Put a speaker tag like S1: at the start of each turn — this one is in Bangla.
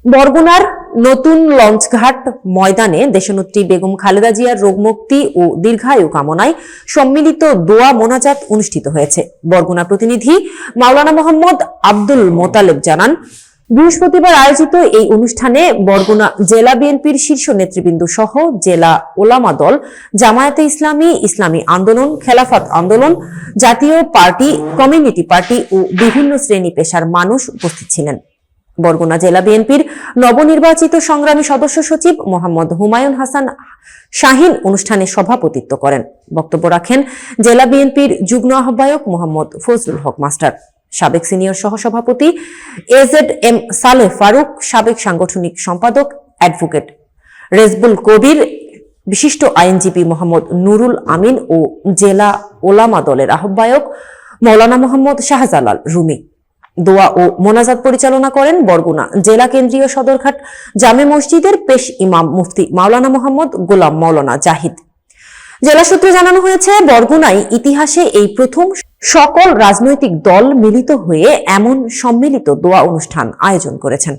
S1: বরগুনার নতুন লঞ্চঘাট ময়দানে দেশনেত্রী বেগম খালেদা জিয়ার রোগমুক্তি ও দীর্ঘায়ু কামনায় সম্মিলিত দোয়া মোনাজাত অনুষ্ঠিত হয়েছে। বরগুনা প্রতিনিধি মাওলানা মোহাম্মদ আব্দুল মোতালেব জানান, বৃহস্পতিবার আয়োজিত এই অনুষ্ঠানে বরগুনা জেলা বিএনপির শীর্ষ নেতৃবৃন্দ সহ জেলা ওলামা দল, জামায়াতে ইসলামী, ইসলামী আন্দোলন, খেলাফত আন্দোলন, জাতীয় পার্টি, কমিউনিটি পার্টি ও বিভিন্ন শ্রেণী পেশার মানুষ উপস্থিত ছিলেন। বরগুনা জেলা বিএনপির নবনির্বাচিত সংগ্রামী সদস্য সচিব মোহাম্মদ হুমায়ুন হাসান শাহিন অনুষ্ঠানে সভাপতিত্ব করেন। বক্তব্য রাখেন জেলা বিএনপির যুগ্ম আহ্বায়ক মোহাম্মদ ফজলুল হক মাস্টার, সাবেক সিনিয়র সহসভাপতি AZM সালেহ ফারুক, সাবেক সাংগঠনিক সম্পাদক অ্যাডভোকেট রেজবুল কবির, বিশিষ্ট আইনজীবী মোহাম্মদ নুরুল আমিন ও জেলা ওলামা দলের আহ্বায়ক মাওলানা মোহাম্মদ শাহজালাল রুমি। দোয়া ও মোনাজাত পরিচালনা করেন বরগুনা জেলা কেন্দ্রীয় সদরঘাট জামে মসজিদের পেশ ইমাম মুফতি মাওলানা মোহাম্মদ গোলাম মাওলানা জাহিদ। জেলা সূত্রে জানানো হয়েছে, বরগুনায় ইতিহাসে এই প্রথম সকল রাজনৈতিক দল মিলিত হয়ে এমন সম্মিলিত দোয়া অনুষ্ঠান আয়োজন করেছেন।